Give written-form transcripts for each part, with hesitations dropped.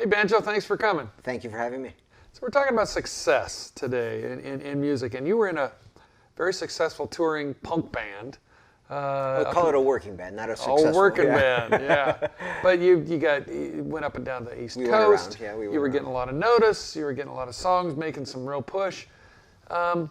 Hey, Banjo, thanks for coming. Thank you for having me. So we're talking about success today in music, and you were in a very successful touring punk band. We'll call it a working band, not a successful. A working band, yeah. But you went up and down the East Coast. Went around, yeah, you were getting a lot of notice. You were getting a lot of songs, making some real push, and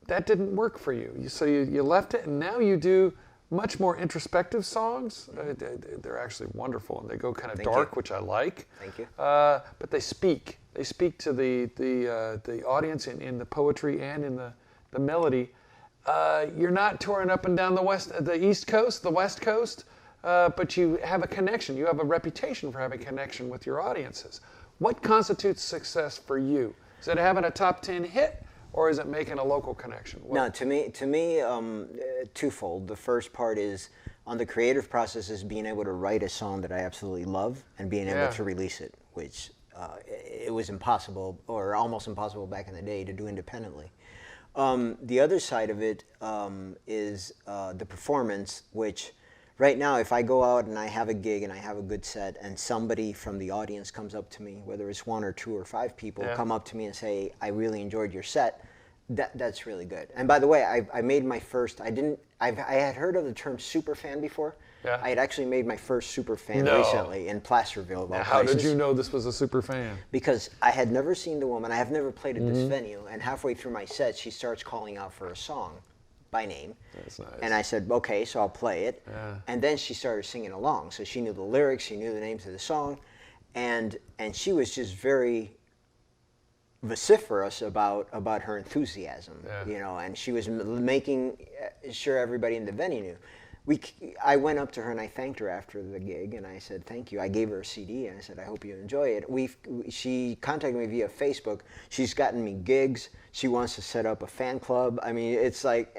that didn't work for you. So you left it, and now you do much more introspective songs. They're actually wonderful, and they go kind of dark, which I like. Thank you. But they speak. They speak to the audience in the poetry and in the melody. You're not touring up and down the East Coast, the West Coast, but you have a connection. You have a reputation for having a connection with your audiences. What constitutes success for you? Is it having a top 10 hit, or is it making a local connection? No, to me, twofold. The first part is on the creative process is being able to write a song that I absolutely love and being able to release it, which it was impossible or almost impossible back in the day to do independently. The other side of it is the performance, which right now, if I go out and I have a gig and I have a good set and somebody from the audience comes up to me, whether it's one or two or five people, come up to me and say, I really enjoyed your set, that's really good. And by the way, I made my first, I had heard of the term super fan before. Yeah. I had actually made my first super fan recently in Placerville. Now, how did you know this was a super fan? Because I had never seen the woman. I have never played at this venue. And halfway through my set, she starts calling out for a song by name. That's nice. And I said, okay, so I'll play it. Yeah. And then she started singing along. So she knew the lyrics, she knew the names of the song. And she was just very vociferous about her enthusiasm, you know, and she was making sure everybody in the venue knew. I went up to her and I thanked her after the gig and I said, thank you. I gave her a CD and I said, I hope you enjoy it. She contacted me via Facebook. She's gotten me gigs. She wants to set up a fan club. I mean, it's like,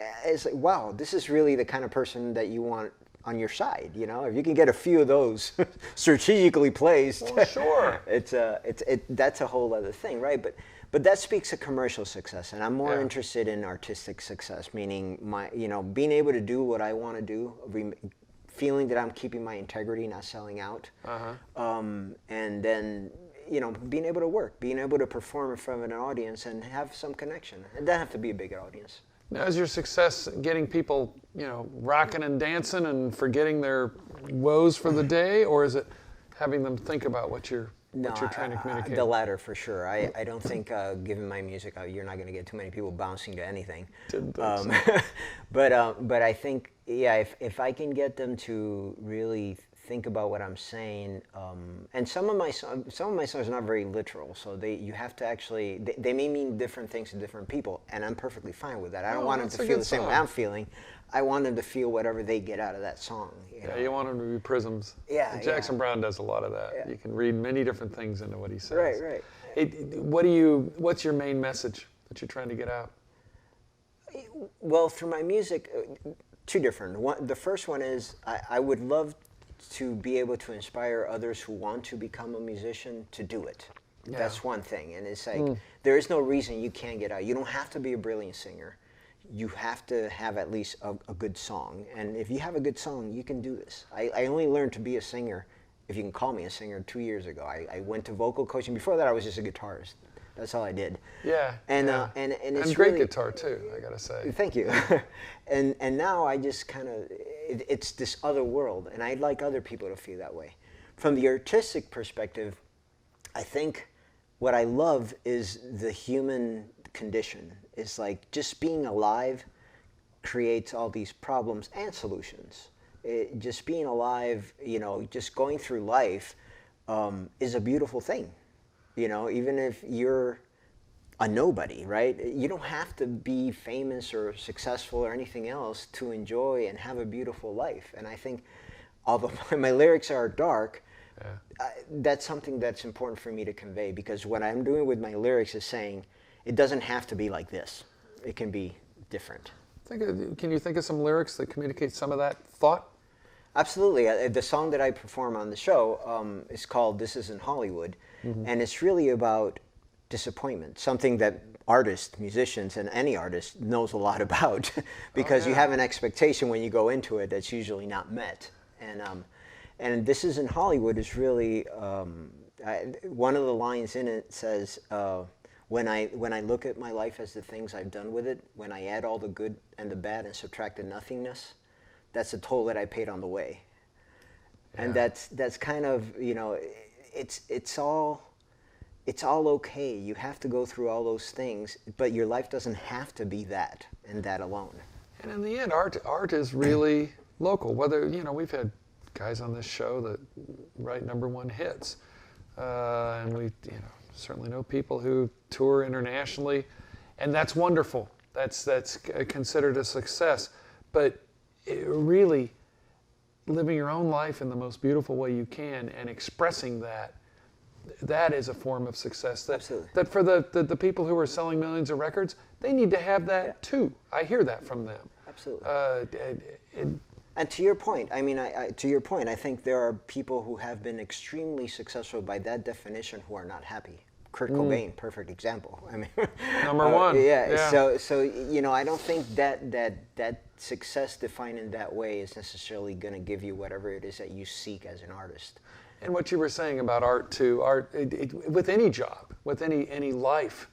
wow, this is really the kind of person that you want on your side, you know? If you can get a few of those strategically placed, well, sure. That's a whole other thing, right? But that speaks to commercial success, and I'm more interested in artistic success, meaning being able to do what I want to do, feeling that I'm keeping my integrity, not selling out, and then being able to work, being able to perform in front of an audience and have some connection. It doesn't have to be a big audience. Now, is your success getting people, rocking and dancing and forgetting their woes for the day, or is it having them think about what you're trying to communicate? The latter, for sure. I don't think, given my music, you're not going to get too many people bouncing to anything. But I think, if I can get them to really think about what I'm saying, and some of my songs are not very literal, so you have to actually, they may mean different things to different people, and I'm perfectly fine with that. I don't want them to feel the same way I'm feeling. I want them to feel whatever they get out of that song. You want them to be prisms. Yeah. Jackson Browne does a lot of that. Yeah. You can read many different things into what he says. Right. What's your main message that you're trying to get out? Well, through my music, two different. The first one is I would love to be able to inspire others who want to become a musician to do it. Yeah. That's one thing. And it's like, there is no reason you can't get out. You don't have to be a brilliant singer. You have to have at least a good song. And if you have a good song, you can do this. I only learned to be a singer, if you can call me a singer, 2 years ago. I went to vocal coaching. Before that, I was just a guitarist. That's all I did. Yeah. And it's great really, guitar too, I gotta say. Thank you. and now I just kind of, it's this other world, and I'd like other people to feel that way. From the artistic perspective, I think what I love is the human condition. It's like just being alive creates all these problems and solutions. Just being alive, just going through life is a beautiful thing. Even if you're a nobody, right? You don't have to be famous or successful or anything else to enjoy and have a beautiful life. And I think, although my lyrics are dark, that's something that's important for me to convey, because what I'm doing with my lyrics is saying, it doesn't have to be like this. It can be different. Can you think of some lyrics that communicate some of that thought? Absolutely. The song that I perform on the show is called This Isn't Hollywood, and it's really about disappointment, something that artists, musicians, and any artist knows a lot about because you have an expectation when you go into it that's usually not met. And This Is in Hollywood is really, one of the lines in it says, when I look at my life as the things I've done with it, when I add all the good and the bad and subtract the nothingness, that's the toll that I paid on the way. Yeah. And that's kind of, it's all okay. You have to go through all those things, but your life doesn't have to be that and that alone. And in the end, art is really local. Whether, we've had guys on this show that write #1 hits, and we, certainly know people who tour internationally, and that's wonderful. That's considered a success. But really, living your own life in the most beautiful way you can and expressing that is a form of success. Absolutely. That for the people who are selling millions of records, they need to have that too. I hear that from them. Absolutely. And to your point, I think there are people who have been extremely successful by that definition who are not happy. Kurt Cobain, perfect example. I mean, #1. Yeah. So I don't think that success defined in that way is necessarily going to give you whatever it is that you seek as an artist. And what you were saying about art too, with any job, with any life,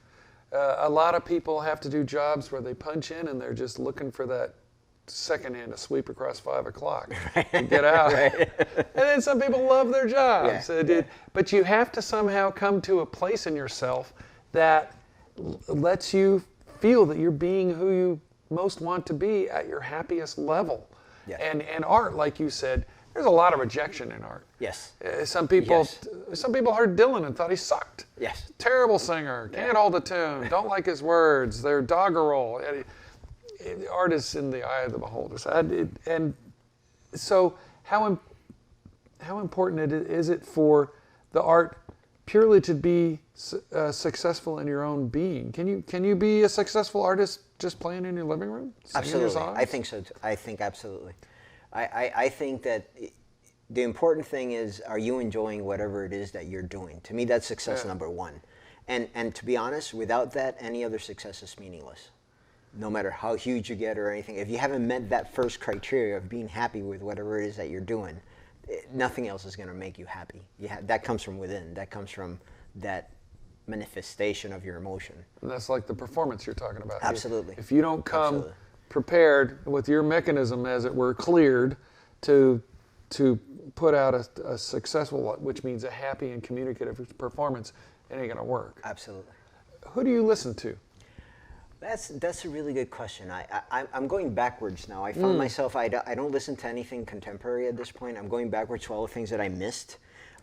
a lot of people have to do jobs where they punch in and they're just looking for that second hand to sweep across 5 o'clock to get out. Right. And then some people love their jobs. Yeah. But you have to somehow come to a place in yourself that lets you feel that you're being who you most want to be at your happiest level. Yeah. And art, like you said, there's a lot of rejection in art. Yes. Some people heard Dylan and thought he sucked. Yes. Terrible singer, can't hold a tune, don't like his words, they're doggerel. Art is in the eye of the beholder. And so how important is it for the art purely to be successful in your own being? Can you be a successful artist just playing in your living room, singing absolutely. your songs? I think so. I think absolutely. I think that the important thing is, are you enjoying whatever it is that you're doing? To me, that's success #1. And to be honest, without that, any other success is meaningless. No matter how huge you get or anything, if you haven't met that first criteria of being happy with whatever it is that you're doing, nothing else is going to make you happy. That comes from within. That comes from that manifestation of your emotion. And that's like the performance you're talking about. Absolutely. If you don't come prepared with your mechanism, as it were, cleared to put out a successful, which means a happy and communicative performance, it ain't going to work. Absolutely. Who do you listen to? That's a really good question. I'm going backwards now. I found myself, I don't listen to anything contemporary at this point. I'm going backwards to all the things that I missed.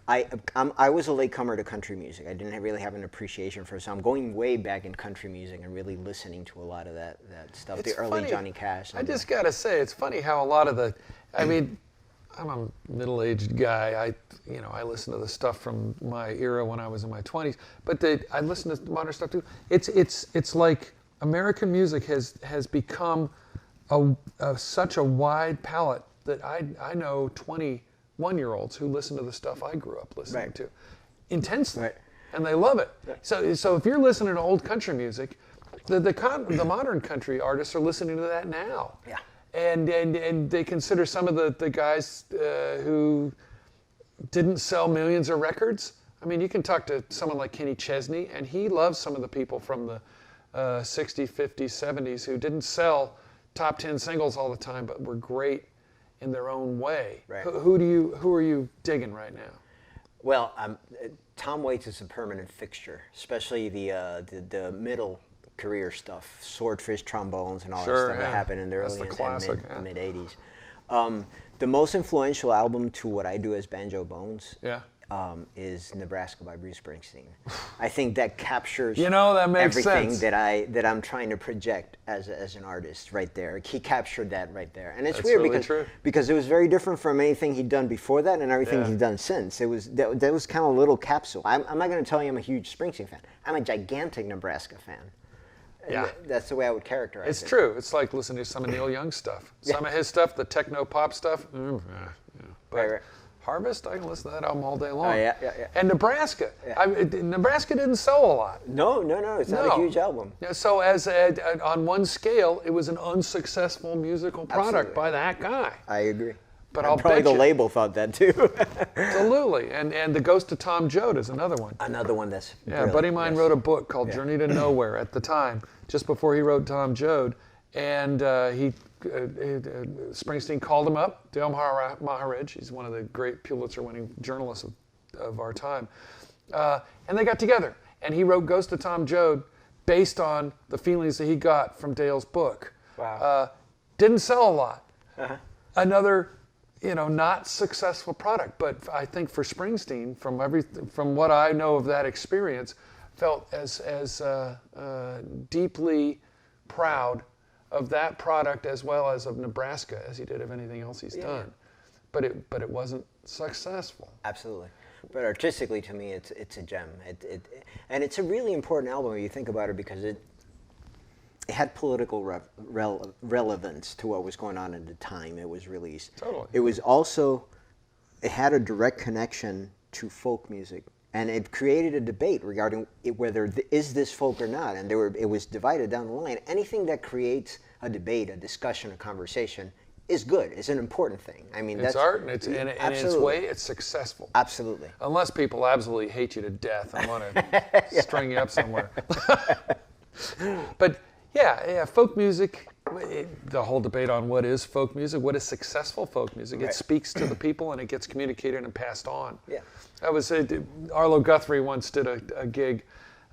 I was a latecomer to country music. I didn't really have an appreciation for it, so I'm going way back in country music and really listening to a lot of that stuff, It's the early funny. Johnny Cash. I just got to say, it's funny how a lot of I'm a middle-aged guy. I listen to the stuff from my era when I was in my 20s, but I listen to modern stuff too. It's like American music has become such a wide palette that I know 21-year-olds who listen to the stuff I grew up listening to intensely, and they love it. So if you're listening to old country music, the modern country artists are listening to that now. Yeah. And they consider some of the guys who didn't sell millions of records. I mean, you can talk to someone like Kenny Chesney, and he loves some of the people from the 60s, 50s, 70s who didn't sell top 10 singles all the time, but were great in their own way. Right. Who are you digging right now? Well, Tom Waits is a permanent fixture, especially the middle career stuff, Swordfish trombones and all that stuff that happened in the early and mid 80s. The most influential album to what I do as Banjo Bones is Nebraska by Bruce Springsteen. I think that captures that makes everything sense. that I'm trying to project as an artist right there. He captured that right there. And it's That's weird really because it was very different from anything he'd done before that and everything he'd done since. It was that was kind of a little capsule. I'm not going to tell you I'm a huge Springsteen fan. I'm a gigantic Nebraska fan. Yeah. That's the way I would characterize it. It's true. It's like listening to some of Neil Young's stuff. Some of his stuff, the techno pop stuff. But Right. Harvest, I can listen to that album all day long. Oh, yeah. And Nebraska. Nebraska didn't sell a lot. No, it's not a huge album. Yeah, so on one scale, it was an unsuccessful musical product by that guy. I agree. but I'll probably bet the you. label thought that too. Absolutely. And The Ghost of Tom Joad is another one. Another one that's Yeah, a buddy of mine wrote a book called Journey to Nowhere at the time, just before he wrote Tom Joad. And Springsteen called him up, Dale Maharaj. He's one of the great Pulitzer-winning journalists of our time. And they got together. And he wrote Ghost of Tom Joad based on the feelings that he got from Dale's book. Wow. Didn't sell a lot. Another, not successful product. But I think for Springsteen, from what I know of that experience, felt as deeply proud of that product as well as of Nebraska as he did of anything else he's done. But it wasn't successful. Absolutely. But artistically, to me, it's a gem. And it's a really important album when you think about it, because it had political relevance to what was going on at the time it was released. Totally. It was also, it had a direct connection to folk music. And it created a debate regarding whether is this folk or not. And it was divided down the line. Anything that creates a debate, a discussion, a conversation is good. It's an important thing. I mean, it's that's art, and in its way, it's successful. Absolutely. Unless people absolutely hate you to death and want to string you up somewhere. But yeah, folk music. The whole debate on what is folk music, what is successful folk music. It speaks to the people and it gets communicated and passed on. Yeah. Arlo Guthrie once did a gig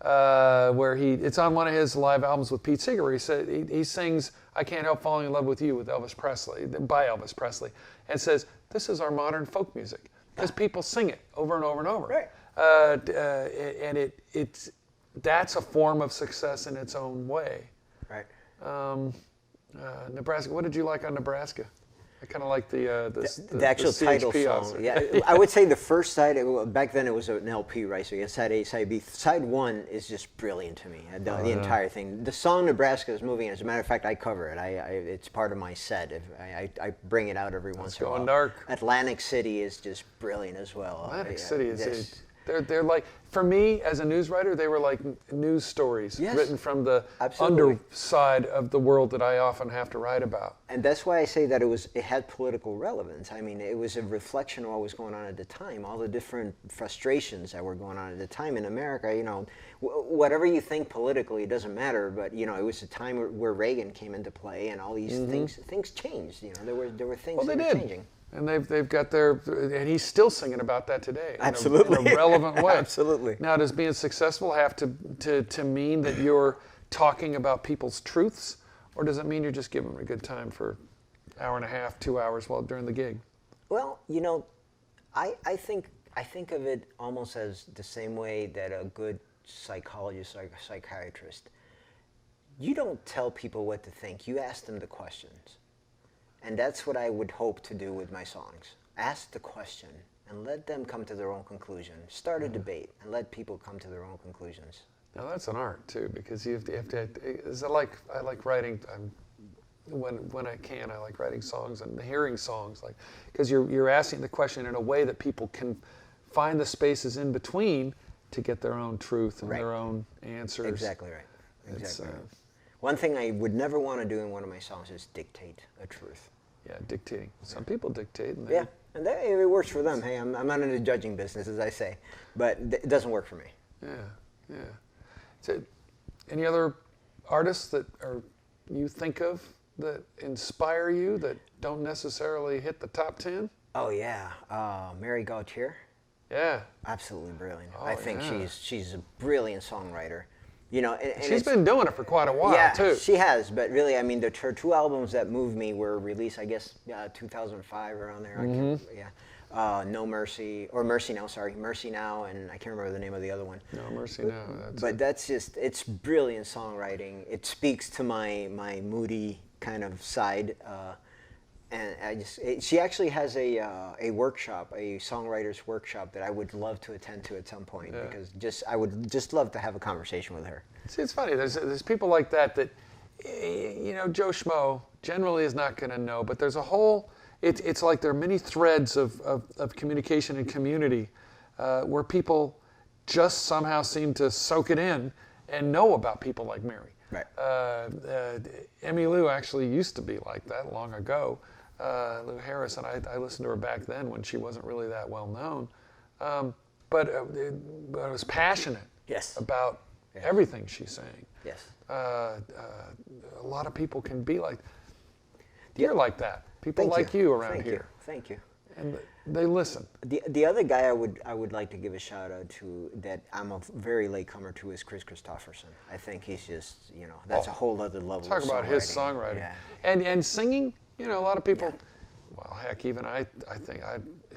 where it's on one of his live albums with Pete Seeger, where he said he sings "I Can't Help Falling in Love with You" with Elvis Presley, by Elvis Presley, and says this is our modern folk music because people sing it over and over and over. Right. And that's a form of success in its own way. Right. Nebraska. What did you like on Nebraska? I kind of like the actual title CHP song. also. Yeah, I would say the first side. Back then it was an LP, right? So you had side A, side B. Side one is just brilliant to me. The entire thing. The song "Nebraska" is moving. As a matter of fact, I cover it. It's part of my set. I bring it out every once in a while. Going dark. Atlantic City is just brilliant as well. Atlantic City is. They're like, for me as a news writer, they were like news stories written from the underside of the world that I often have to write about. And that's why I say that it had political relevance. I mean, it was a reflection of what was going on at the time, all the different frustrations that were going on at the time in America. Whatever you think politically, it doesn't matter. But it was a time where Reagan came into play, and all these things changed. There were things that were changing. And they've got and he's still singing about that today. Absolutely. In a relevant way. Absolutely. Now, does being successful have to mean that you're talking about people's truths, or does it mean you're just giving them a good time for an hour and a half, 2 hours during the gig? Well, I think of it almost as the same way that a good psychologist or a psychiatrist, you don't tell people what to think, you ask them the questions. And that's what I would hope to do with my songs. Ask the question and let them come to their own conclusion. Start a debate and let people come to their own conclusions. Now that's an art too, because you have to I like writing. When I can, I like writing songs and hearing songs, because you're asking the question in a way that people can find the spaces in between to get their own truth and their own answers. Exactly right. Exactly right. One thing I would never want to do in one of my songs is dictate a truth. Yeah, dictating. Some people dictate. And and it works for them. Hey, I'm not in the judging business, as I say, but it doesn't work for me. Yeah. So, any other artists that you think of that inspire you that don't necessarily hit the top 10? Oh yeah, Mary Gauthier. Yeah, absolutely brilliant. Oh, I think she's a brilliant songwriter. And she's been doing it for quite a while too. Yeah, she has. But really, I mean, her two albums that moved me were released, I guess, 2005 around there. No Mercy, or Mercy Now. Sorry, Mercy Now, and I can't remember the name of the other one. No Mercy Now. That's just, it's brilliant songwriting. It speaks to my moody kind of side. And she actually has a workshop, a songwriter's workshop that I would love to attend to at some point, because I would just love to have a conversation with her. See, it's funny. There's people like that Joe Schmo generally is not going to know, but there's a whole. It's like there are many threads of communication and community where people just somehow seem to soak it in and know about people like Mary. Right. Emmylou actually used to be like that long ago. Lou Harris, and I listened to her back then when she wasn't really that well known. But it was passionate Yes. about everything she sang. Yes. A lot of people can be like, you're like that. People Thank like you around Thank here. you. Thank you. And they listen. The other guy I would like to give a shout out to that I'm a very latecomer to is Chris Christopherson. I think he's just, that's a whole other level. Talk of about his songwriting. And singing, a lot of people, well, heck, even I think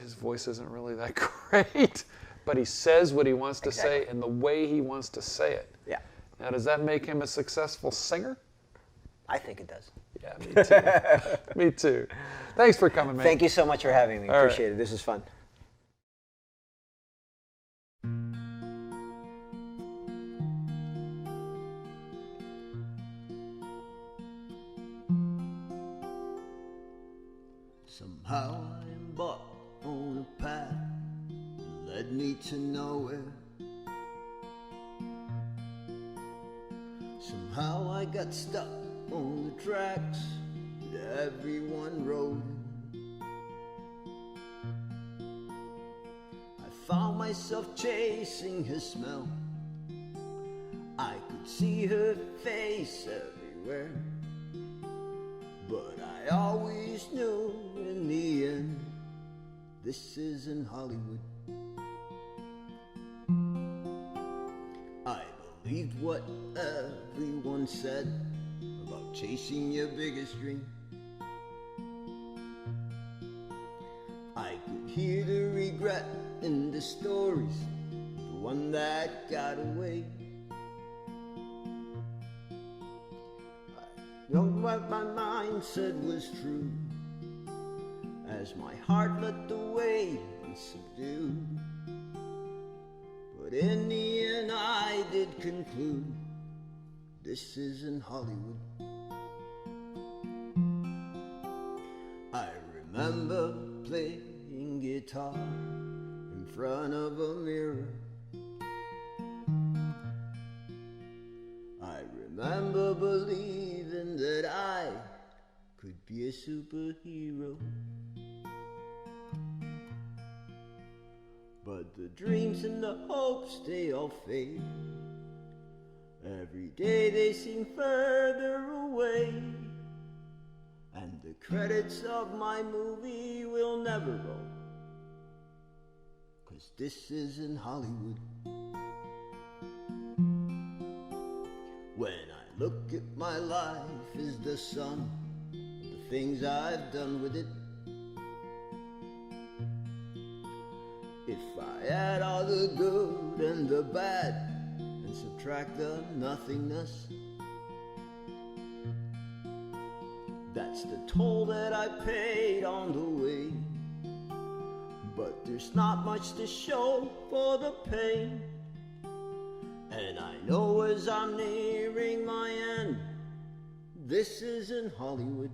his voice isn't really that great, but he says what he wants to say and the way he wants to say it. Yeah. Now, does that make him a successful singer? I think it does. Yeah, me too. Me too. Thanks for coming, man. Thank you so much for having me. All Appreciate it. This is fun. Somehow I embarked on a path that led me to nowhere. Somehow I got stuck on the tracks that everyone rode in. I found myself chasing her smell. I could see her face everywhere. But I always knew in the end, this isn't Hollywood. I believed what everyone said about chasing your biggest dream. I could hear the regret in the stories, the one that got away. I know what my mind said was true, as my heart led the way and subdued. But in the end I did conclude, this isn't Hollywood. I remember playing guitar in front of a mirror. I remember believing that I could be a superhero. But the dreams and the hopes, they all fade. Every day they seem further away. And the credits of my movie will never roll, 'cause this isn't Hollywood. When I look at my life as the sum of the things I've done with it, if I add all the good and the bad and subtract the nothingness, that's the toll that I paid on the way. But there's not much to show for the pain. And I know as I'm nearing my end, this isn't Hollywood.